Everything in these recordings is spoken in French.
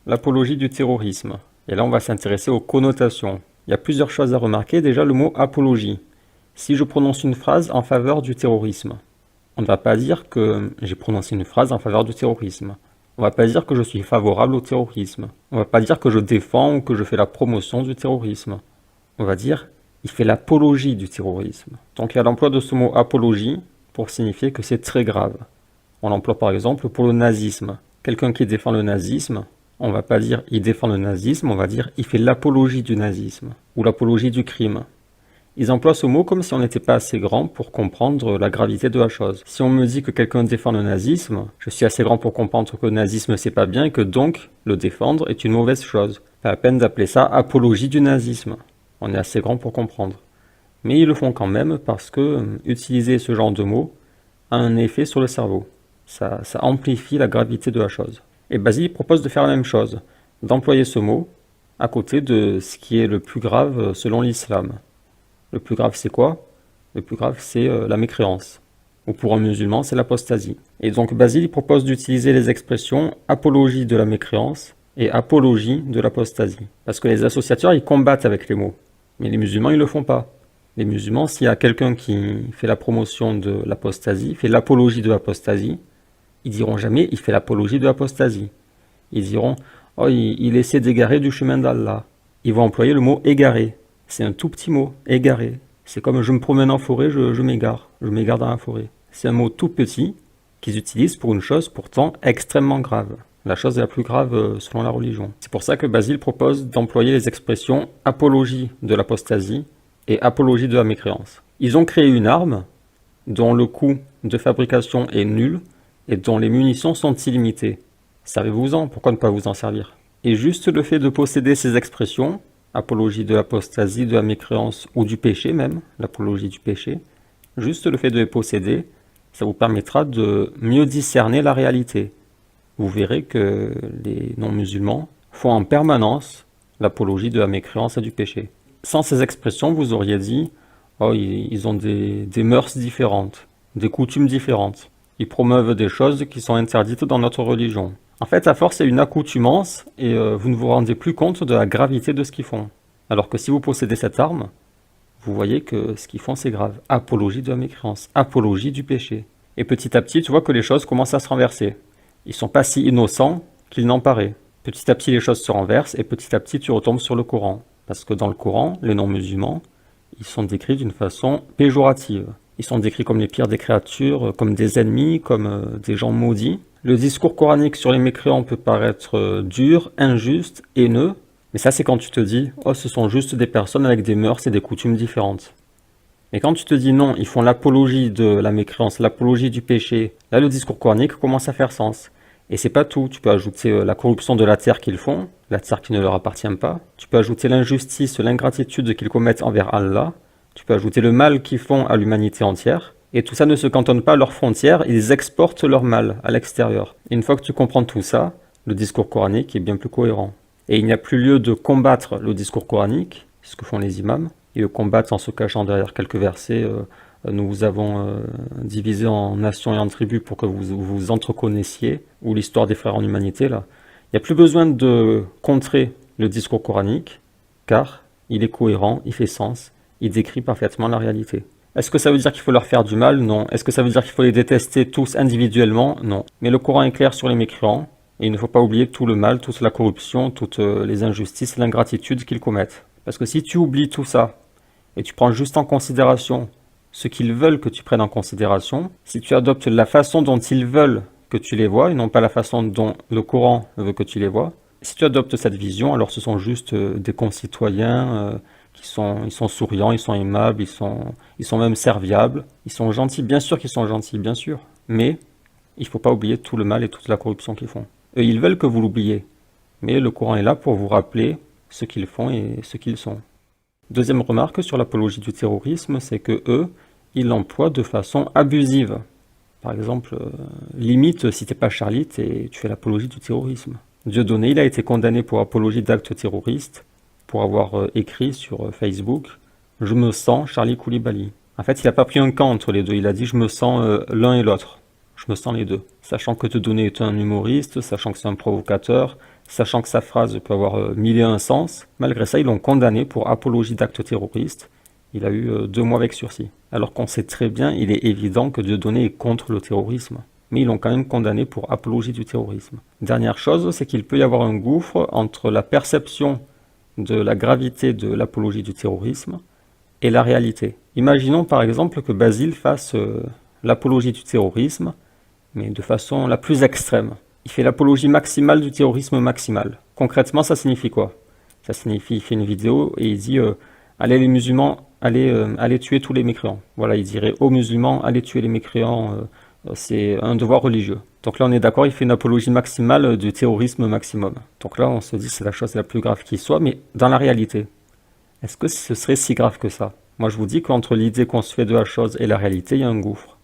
l'apologie du terrorisme. Et là, on va s'intéresser aux connotations. Il y a plusieurs choses à remarquer. Déjà, le mot apologie. Si je prononce une phrase en faveur du terrorisme, on ne va pas dire que j'ai prononcé une phrase en faveur du terrorisme. On ne va pas dire que je suis favorable au terrorisme. On ne va pas dire que je défends ou que je fais la promotion du terrorisme. On va dire il fait l'apologie du terrorisme. Donc il y a l'emploi de ce mot apologie pour signifier que c'est très grave. On l'emploie par exemple pour le nazisme. Quelqu'un qui défend le nazisme, on ne va pas dire il défend le nazisme, on va dire il fait l'apologie du nazisme ou l'apologie du crime. Ils emploient ce mot comme si on n'était pas assez grand pour comprendre la gravité de la chose. Si on me dit que quelqu'un défend le nazisme, je suis assez grand pour comprendre que le nazisme c'est pas bien et que donc le défendre est une mauvaise chose. Pas la peine d'appeler ça apologie du nazisme. On est assez grand pour comprendre. Mais ils le font quand même parce que utiliser ce genre de mots a un effet sur le cerveau. Ça amplifie la gravité de la chose. Et Basile propose de faire la même chose, d'employer ce mot à côté de ce qui est le plus grave selon l'islam. Le plus grave c'est quoi? Le plus grave c'est la mécréance. Ou pour un musulman c'est l'apostasie. Et donc Basile propose d'utiliser les expressions apologie de la mécréance et apologie de l'apostasie. Parce que les associateurs ils combattent avec les mots. Mais les musulmans ils le font pas. Les musulmans, s'il y a quelqu'un qui fait la promotion de l'apostasie, fait l'apologie de l'apostasie, ils diront jamais il fait l'apologie de l'apostasie. Ils diront oh il essaie d'égarer du chemin d'Allah. Ils vont employer le mot égarer. C'est un tout petit mot, égarer. C'est comme je me promène en forêt, je m'égare dans la forêt. C'est un mot tout petit qu'ils utilisent pour une chose pourtant extrêmement grave. La chose est la plus grave selon la religion. C'est pour ça que Basile propose d'employer les expressions apologie de l'apostasie et apologie de la mécréance. Ils ont créé une arme dont le coût de fabrication est nul et dont les munitions sont illimitées. Servez-vous-en, pourquoi ne pas vous en servir? Et juste le fait de posséder ces expressions, apologie de l'apostasie, de la mécréance ou du péché même, l'apologie du péché, juste le fait de les posséder, ça vous permettra de mieux discerner la réalité. Vous verrez que les non-musulmans font en permanence l'apologie de la mécréance et du péché. Sans ces expressions, vous auriez dit oh, ils ont des mœurs différentes, des coutumes différentes. Ils promeuvent des choses qui sont interdites dans notre religion. En fait, à force, c'est une accoutumance et vous ne vous rendez plus compte de la gravité de ce qu'ils font. Alors que si vous possédez cette arme, vous voyez que ce qu'ils font, c'est grave. Apologie de la mécréance, apologie du péché. Et petit à petit, tu vois que les choses commencent à se renverser. Ils sont pas si innocents qu'il n'en paraît. Petit à petit, les choses se renversent et petit à petit, tu retombes sur le Coran. Parce que dans le Coran, les non-musulmans, ils sont décrits d'une façon péjorative. Ils sont décrits comme les pires des créatures, comme des ennemis, comme des gens maudits. Le discours coranique sur les mécréants peut paraître dur, injuste, haineux, mais ça c'est quand tu te dis « Oh, ce sont juste des personnes avec des mœurs et des coutumes différentes ». Mais quand tu te dis non, ils font l'apologie de la mécréance, l'apologie du péché, là le discours coranique commence à faire sens. Et c'est pas tout, tu peux ajouter la corruption de la terre qu'ils font, la terre qui ne leur appartient pas. Tu peux ajouter l'injustice, l'ingratitude qu'ils commettent envers Allah. Tu peux ajouter le mal qu'ils font à l'humanité entière. Et tout ça ne se cantonne pas à leurs frontières, ils exportent leur mal à l'extérieur. Et une fois que tu comprends tout ça, le discours coranique est bien plus cohérent. Et il n'y a plus lieu de combattre le discours coranique, ce que font les imams. Ils le combattent en se cachant derrière quelques versets. Nous vous avons divisé en nations et en tribus pour que vous vous entreconnaissiez, ou l'histoire des frères en humanité, là. Il n'y a plus besoin de contrer le discours coranique, car il est cohérent, il fait sens, il décrit parfaitement la réalité. Est-ce que ça veut dire qu'il faut leur faire du mal? Non. Est-ce que ça veut dire qu'il faut les détester tous individuellement? Non. Mais le Coran est clair sur les mécréants, et il ne faut pas oublier tout le mal, toute la corruption, toutes les injustices, l'ingratitude qu'ils commettent. Parce que si tu oublies tout ça, et tu prends juste en considération ce qu'ils veulent que tu prennes en considération, si tu adoptes la façon dont ils veulent que tu les vois, et non pas la façon dont le Coran veut que tu les vois, si tu adoptes cette vision, alors ce sont juste des concitoyens ils sont souriants, ils sont aimables, ils sont même serviables, ils sont gentils, bien sûr qu'ils sont gentils, bien sûr, mais il ne faut pas oublier tout le mal et toute la corruption qu'ils font. Eux, ils veulent que vous l'oubliez, mais le Coran est là pour vous rappeler ce qu'ils font et ce qu'ils sont. Deuxième remarque sur l'apologie du terrorisme, c'est que eux, ils l'emploient de façon abusive. Par exemple, limite, si t'es pas Charlie, tu fais l'apologie du terrorisme. Dieudonné, il a été condamné pour apologie d'actes terroristes, pour avoir écrit sur Facebook « Je me sens Charlie Koulibaly ». En fait, il n'a pas pris un camp entre les deux, il a dit « Je me sens l'un et l'autre ». Je me sens les deux. Sachant que Dieudonné est un humoriste, sachant que c'est un provocateur, sachant que sa phrase peut avoir 1001 sens. Malgré ça, ils l'ont condamné pour apologie d'actes terroristes. Il a eu 2 mois avec sursis. Alors qu'on sait très bien, il est évident que Dieudonné est contre le terrorisme. Mais ils l'ont quand même condamné pour apologie du terrorisme. Dernière chose, c'est qu'il peut y avoir un gouffre entre la perception de la gravité de l'apologie du terrorisme et la réalité. Imaginons par exemple que Basile fasse l'apologie du terrorisme, mais de façon la plus extrême. Il fait l'apologie maximale du terrorisme maximal. Concrètement, ça signifie quoi? Ça signifie qu'il fait une vidéo et il dit allez les musulmans, allez tuer tous les mécréants. Voilà, il dirait aux musulmans, allez tuer les mécréants, c'est un devoir religieux. Donc là, on est d'accord, il fait une apologie maximale du terrorisme maximum. Donc là, on se dit c'est la chose la plus grave qui soit, mais dans la réalité, est-ce que ce serait si grave que ça? Moi, je vous dis qu'entre l'idée qu'on se fait de la chose et la réalité, il y a un gouffre.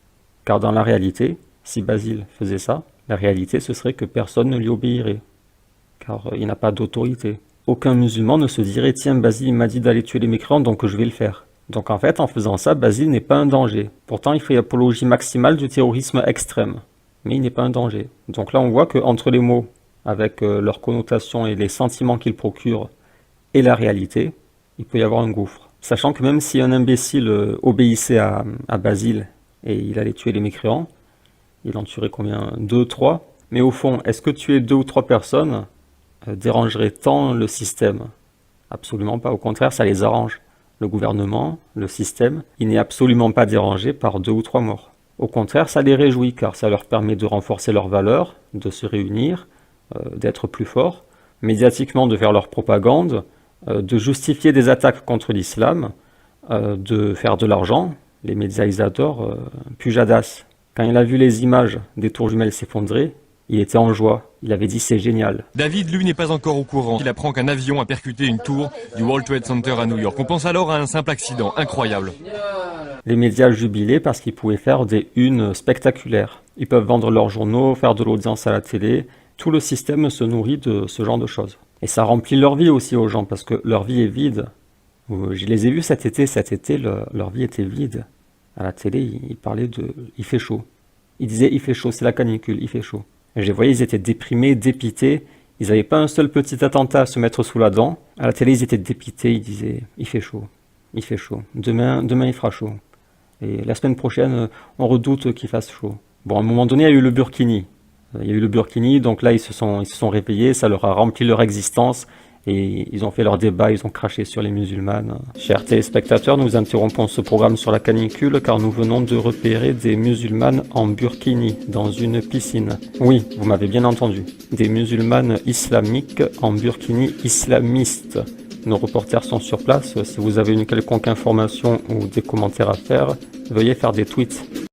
Car dans la réalité, si Basile faisait ça, la réalité, ce serait que personne ne lui obéirait. Car il n'a pas d'autorité. Aucun musulman ne se dirait « Tiens, Basile m'a dit d'aller tuer les mécréants, donc je vais le faire ». Donc en fait, en faisant ça, Basile n'est pas un danger. Pourtant, il fait l'apologie maximale du terrorisme extrême. Mais il n'est pas un danger. Donc là, on voit qu'entre les mots, avec leur connotation et les sentiments qu'ils procurent, et la réalité, il peut y avoir un gouffre. Sachant que même si un imbécile obéissait à Basile et il allait tuer les mécréants, il en tuerait combien? 2, 3? Mais au fond, est-ce que tuer 2 ou 3 personnes dérangerait tant le système? Absolument pas. Au contraire, ça les arrange. Le gouvernement, le système, il n'est absolument pas dérangé par 2 ou 3 morts. Au contraire, ça les réjouit car ça leur permet de renforcer leurs valeurs, de se réunir, d'être plus forts, médiatiquement de faire leur propagande, de justifier des attaques contre l'islam, de faire de l'argent. Les médias, ils adorent Pujadas. Quand il a vu les images des tours jumelles s'effondrer, il était en joie. Il avait dit c'est génial. David, lui, n'est pas encore au courant. Il apprend qu'un avion a percuté une tour du World Trade Center à New York. On pense alors à un simple accident incroyable. Les médias jubilaient parce qu'ils pouvaient faire des unes spectaculaires. Ils peuvent vendre leurs journaux, faire de l'audience à la télé. Tout le système se nourrit de ce genre de choses. Et ça remplit leur vie aussi aux gens parce que leur vie est vide. Je les ai vus cet été, leur vie était vide. À la télé, ils parlaient de « il fait chaud ». Ils disaient « il fait chaud, c'est la canicule, il fait chaud ». Et je les voyais, ils étaient déprimés, dépités. Ils n'avaient pas un seul petit attentat à se mettre sous la dent. À la télé, ils étaient dépités, ils disaient « il fait chaud, il fait chaud. Demain il fera chaud. Et la semaine prochaine, on redoute qu'il fasse chaud ». Bon, à un moment donné, il y a eu le Burkini. Il y a eu le Burkini, donc là, ils se sont réveillés, ça leur a rempli leur existence. Et ils ont fait leur débat, ils ont craché sur les musulmanes. Chers téléspectateurs, nous interrompons ce programme sur la canicule car nous venons de repérer des musulmanes en burkini dans une piscine. Oui, vous m'avez bien entendu. Des musulmanes islamiques en burkini islamiste. Nos reporters sont sur place. Si vous avez une quelconque information ou des commentaires à faire, veuillez faire des tweets.